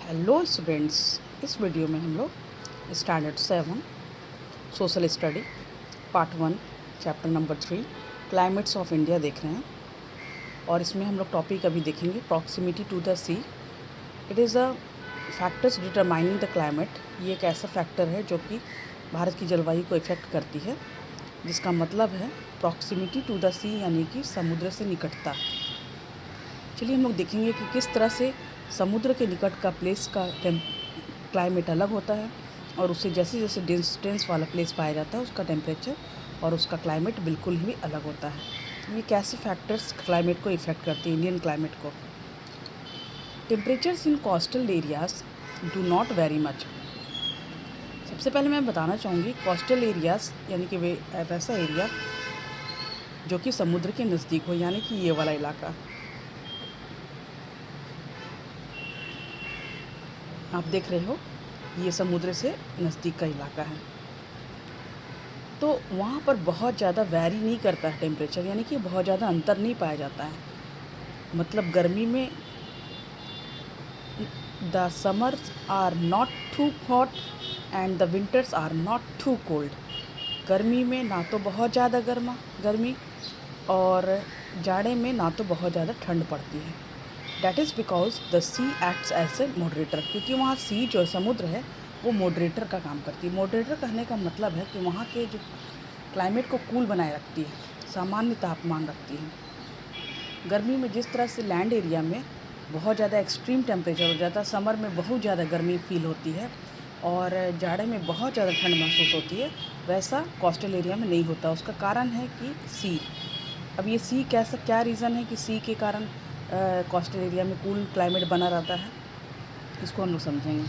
Hello students. इस video में हम लोग standard 7 social study part 1 chapter number 3 climates of India देख रहे हैं। और इसमें हम लोग टॉपिक अभी देखेंगे proximity to the sea. It is a factors determining the climate. ये एक ऐसा फैक्टर है जो कि भारत की जलवायु को इफ़ेक्ट करती है, जिसका मतलब है प्रॉक्सिमिटी टू द सी, यानी कि समुद्र से निकटता। चलिए हम लोग देखेंगे कि किस तरह से समुद्र के निकट का प्लेस का क्लाइमेट अलग होता है, और उससे जैसे जैसे डिस्टेंस वाला प्लेस पाया जाता है उसका टेम्परेचर और उसका क्लाइमेट बिल्कुल ही अलग होता है। ये कैसे फैक्टर्स क्लाइमेट को इफ़ेक्ट करते हैं, इंडियन क्लाइमेट को। Temperatures in coastal areas do not very much. सबसे पहले मैं बताना चाहूँगी कोस्टल एरियाज यानी कि वे वैसा एरिया जो कि समुद्र के नज़दीक हो, यानी कि ये वाला इलाका। आप देख रहे हो ये समुद्र से नज़दीक का इलाका है, तो वहाँ पर बहुत ज़्यादा वैरी नहीं करता है टेम्परेचर, यानी कि बहुत ज़्यादा अंतर नहीं पाया जाता है। मतलब गर्मी में the summers are not too hot and the winters are not too cold. गर्मी में ना तो बहुत ज़्यादा गर्मी और जाड़े में ना तो बहुत ज़्यादा ठंड पड़ती है। That is because the sea acts as a moderator, क्योंकि वहाँ सी जो समुद्र है वो मॉडरेटर का काम करती है। मॉडरेटर कहने का मतलब है कि वहाँ के जो क्लाइमेट को कूल बनाए रखती है, सामान्य तापमान रखती है। गर्मी में जिस तरह से लैंड एरिया में बहुत ज़्यादा एक्सट्रीम टेम्परेचर हो जाता है, समर में बहुत ज़्यादा गर्मी फील होती है और जाड़े में बहुत ज़्यादा ठंड महसूस होती है, वैसा कोस्टल एरिया में नहीं होता। उसका कारण है कि सी। अब ये सी क्या रीज़न है कि सी के कारण कोस्टल एरिया में कूल क्लाइमेट बना रहता है, इसको हम लोग समझेंगे।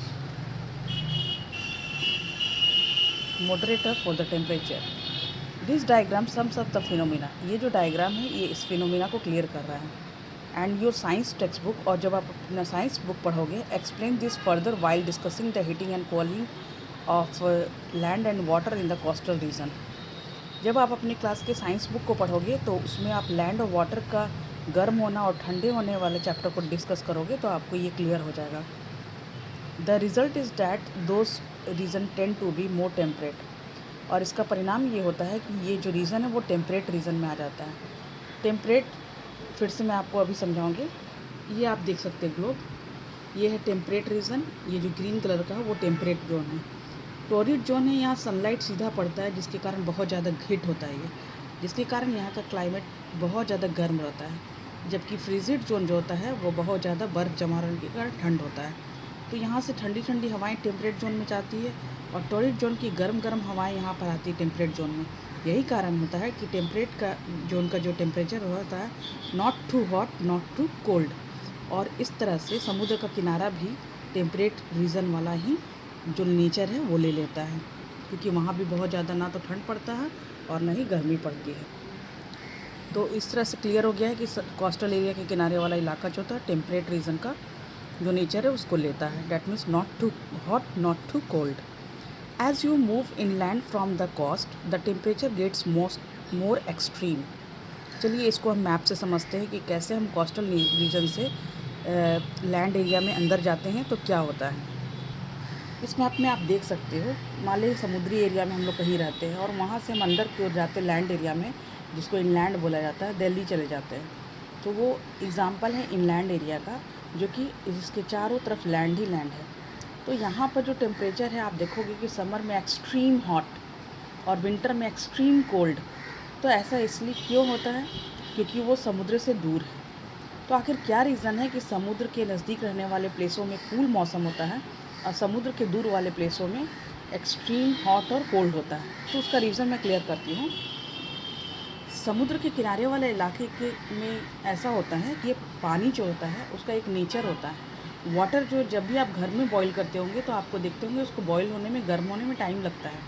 Moderator for the temperature. This diagram sums up the phenomena. ये जो डायग्राम है ये इस फिनोमिना को क्लियर कर रहा है। And your science text book, और जब आप अपना साइंस बुक पढ़ोगे, explain this further while discussing the heating and cooling of land and water in the coastal region. जब आप अपनी क्लास के साइंस बुक को पढ़ोगे तो उसमें आप लैंड और वाटर का गर्म होना और ठंडे होने वाले चैप्टर को डिस्कस करोगे तो आपको ये क्लियर हो जाएगा। The result is that those region tend to be more temperate. और इसका परिणाम ये होता है कि ये जो रीज़न है वो टेम्परेट रीज़न में आ जाता है। टेम्परेट फिर से मैं आपको अभी समझाऊंगी। ये आप देख सकते हैं ग्लोब, ये है टेम्परेट रीज़न। ये जो ग्रीन कलर का है वो टेम्परेट जोन है। टॉरिड जोन है, यहाँ सनलाइट सीधा पड़ता है जिसके कारण बहुत ज़्यादा हीट होता है ये, जिसके कारण यहाँ का क्लाइमेट बहुत ज़्यादा गर्म रहता है। जबकि फ्रीजिड जोन जो होता है वो बहुत ज़्यादा बर्फ़ जमा रहने के कारण ठंड होता है। तो यहाँ से ठंडी ठंडी हवाएं टेम्परेट जोन में जाती है और टॉरिड जोन की गर्म गर्म हवाएं यहाँ पर आती है टेम्परेट जोन में। यही कारण होता है कि टेम्परेट का जोन का जो टेम्परेचर होता है not too hot not too cold. और इस तरह से समुद्र का किनारा भी टेम्परेट रीजन वाला ही जो नेचर है वो ले लेता है, क्योंकि वहाँ भी बहुत ज़्यादा ना तो ठंड पड़ता है और ना ही गर्मी पड़ती है। तो इस तरह से क्लियर हो गया है कि कोस्टल एरिया के किनारे वाला इलाका जो होता है टेम्परेट रीजन का जो नेचर है उसको लेता है। That means not too hot not too cold. As you move inland from the coast the temperature gets more extreme. चलिए इसको हम मैप से समझते हैं कि कैसे हम कोस्टल रीजन से लैंड एरिया में अंदर जाते हैं तो क्या होता है। इस मैप में आप देख सकते हो, मान लीजिए समुद्री एरिया में हम लोग कहीं रहते हैं और वहाँ से हम अंदर की ओर जाते हैं लैंड एरिया में, जिसको इनलैंड बोला जाता है, दिल्ली चले जाते हैं। तो वो एग्ज़ाम्पल है इनलैंड एरिया का, जो कि इसके चारों तरफ लैंड ही लैंड है। तो यहाँ पर जो टेम्परेचर है आप देखोगे कि समर में एक्सट्रीम हॉट और विंटर में एक्सट्रीम कोल्ड। तो ऐसा इसलिए क्यों होता है? क्योंकि वो समुद्र से दूर है। तो आखिर क्या रीज़न है कि समुद्र के नज़दीक रहने वाले प्लेसों में कूल मौसम होता है और समुद्र के दूर वाले प्लेसों में एक्सट्रीम हॉट और कोल्ड होता है? तो उसका रीज़न मैं क्लियर करती हूँ। समुद्र के किनारे वाले इलाके के में ऐसा होता है कि ये पानी जो होता है उसका एक नेचर होता है। वाटर जो जब भी आप घर में बॉईल करते होंगे तो आपको देखते होंगे उसको बॉईल होने में, गर्म होने में टाइम लगता है,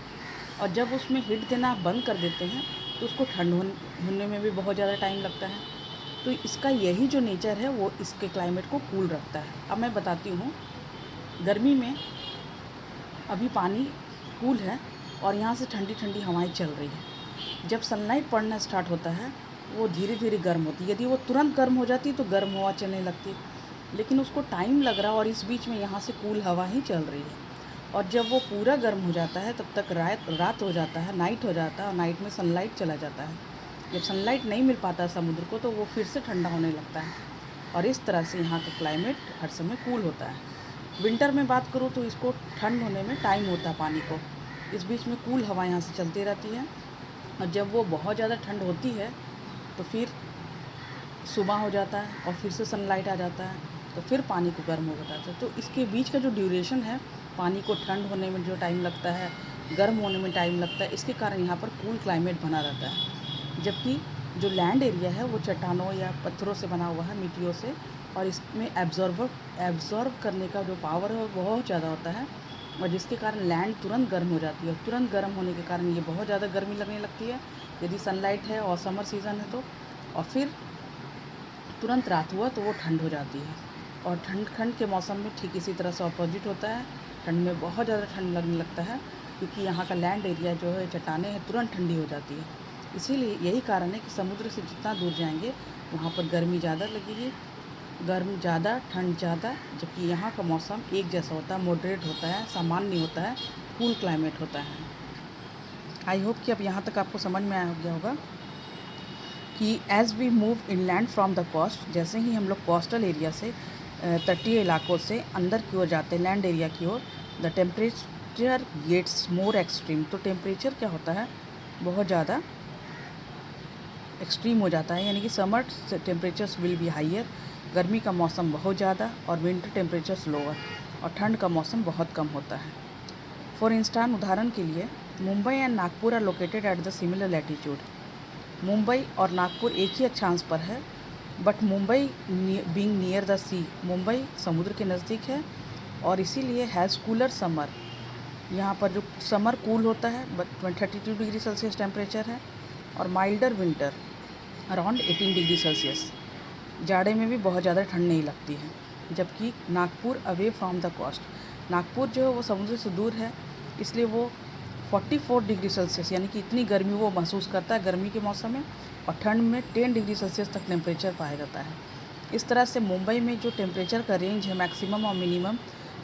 और जब उसमें हीट देना आप बंद कर देते हैं तो उसको ठंड होने में भी बहुत ज़्यादा टाइम लगता है। तो इसका यही जो नेचर है वो इसके क्लाइमेट को कूल रखता है। अब मैं बताती हूँ, गर्मी में अभी पानी कूल है और यहाँ से ठंडी ठंडी हवाएं चल रही है। जब सनलाइट पड़ना स्टार्ट होता है वो धीरे धीरे गर्म होती है। यदि वो तुरंत गर्म हो जाती तो गर्म हवा चलने लगती, लेकिन उसको टाइम लग रहा है और इस बीच में यहाँ से कूल हवा ही चल रही है। और जब वो पूरा गर्म हो जाता है तब तक रात हो जाता है, नाइट हो जाता है और नाइट में सनलाइट चला जाता है। जब सनलाइट नहीं मिल पाता समुद्र को तो वो फिर से ठंडा होने लगता है और इस तरह से यहाँ का क्लाइमेट हर समय कूल होता है। विंटर में बात करूँ तो इसको ठंड होने में टाइम होता है पानी को। इस बीच में कूल हवा यहाँ से चलती रहती है और जब वो बहुत ज़्यादा ठंड होती है तो फिर सुबह हो जाता है और फिर से सनलाइट आ जाता है तो फिर पानी को गर्म हो जाता है। तो इसके बीच का जो ड्यूरेशन है, पानी को ठंड होने में जो टाइम लगता है, गर्म होने में टाइम लगता है, इसके कारण यहाँ पर कूल क्लाइमेट बना रहता है। जबकि जो लैंड एरिया है वो चट्टानों या पत्थरों से बना हुआ है, मिट्टियों से, और इसमें एब्जॉर्ब करने का जो पावर है वो बहुत ज़्यादा होता है और जिसके कारण लैंड तुरंत गर्म हो जाती है और तुरंत गर्म होने के कारण ये बहुत ज़्यादा गर्मी लगने लगती है यदि सनलाइट है और समर सीज़न है तो। और फिर तुरंत रात हुआ तो वो ठंड हो जाती है और ठंड के मौसम में ठीक इसी तरह से अपोजिट होता है। ठंड में बहुत ज़्यादा ठंड लगने लगता है क्योंकि यहाँ का लैंड एरिया जो है, चट्टानें हैं, तुरंत ठंडी हो जाती है। इसीलिए यही कारण है कि समुद्र से जितना दूर जाएंगे वहाँ पर गर्मी ज़्यादा लगेगी, गर्म ज़्यादा, ठंड ज़्यादा। जबकि यहाँ का मौसम एक जैसा होता है, मॉडरेट होता है, सामान्य होता है, कूल क्लाइमेट होता है। आई होप कि अब यहाँ तक आपको समझ में आ गया होगा कि as we move inland from the coast, जैसे ही हम लोग कोस्टल एरिया से, तटीय इलाकों से अंदर की ओर जाते हैं, लैंड एरिया की ओर, the temperature gets more extreme. तो टेम्परेचर क्या होता है, बहुत ज़्यादा एक्सट्रीम हो जाता है, यानी कि summer temperatures will be higher, गर्मी का मौसम बहुत ज़्यादा और विंटर टेम्परेचर्स लोअर, और ठंड का मौसम बहुत कम होता है। फॉर इंस्टांस, उदाहरण के लिए, Mumbai and Nagpur are located at the similar latitude. Mumbai और नागपुर एक ही अक्षांश पर है, but Mumbai being near the sea, Mumbai समुद्र के नज़दीक है और इसीलिए हैज़ कूलर समर। यहाँ पर जो समर कूल होता है, बट 32 डिग्री सेल्सियस टेम्परेचर है, और milder winter around 18 degree Celsius. जाड़े में भी बहुत ज़्यादा ठंड नहीं लगती है। जबकि Nagpur away from the coast, Nagpur जो है वो समुद्र से दूर है, इसलिए वो 44 डिग्री सेल्सियस, यानी कि इतनी गर्मी वो महसूस करता है गर्मी के मौसम में, और ठंड में 10 डिग्री सेल्सियस तक टेम्परेचर पाया जाता है। इस तरह से मुंबई में जो टेम्परेचर का रेंज है, मैक्सिमम और मिनिमम,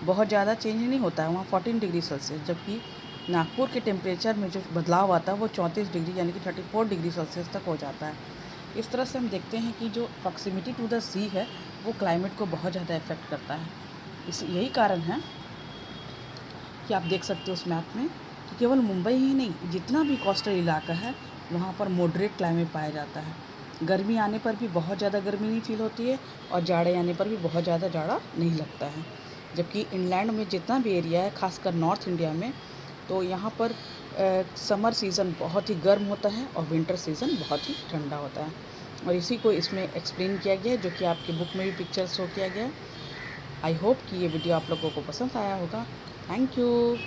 बहुत ज़्यादा चेंज नहीं होता है, वहाँ 14 डिग्री सेल्सियस। जबकि नागपुर के टेम्परेचर में जो बदलाव आता है वो 34 डिग्री, यानी कि 34 डिग्री सेल्सियस तक हो जाता है। इस तरह से हम देखते हैं कि जो प्रॉक्सिमिटी टू द सी है वो क्लाइमेट को बहुत ज़्यादा इफ़ेक्ट करता है। यही कारण है कि आप देख सकते हो उस मैप में कि केवल मुंबई ही नहीं, जितना भी कोस्टल इलाका है वहाँ पर मॉडरेट क्लाइमेट पाया जाता है। गर्मी आने पर भी बहुत ज़्यादा गर्मी नहीं फील होती है और जाड़े आने पर भी बहुत ज़्यादा जाड़ा नहीं लगता है। जबकि इनलैंड में जितना भी एरिया है, खासकर नॉर्थ इंडिया में, तो यहाँ पर समर सीज़न बहुत ही गर्म होता है और विंटर सीज़न बहुत ही ठंडा होता है। और इसी को इसमें एक्सप्लेन किया गया है, जो कि आपके बुक में भी पिक्चर शो किया गया है। आई होप कि ये वीडियो आप लोगों को पसंद आया होगा। Thank you.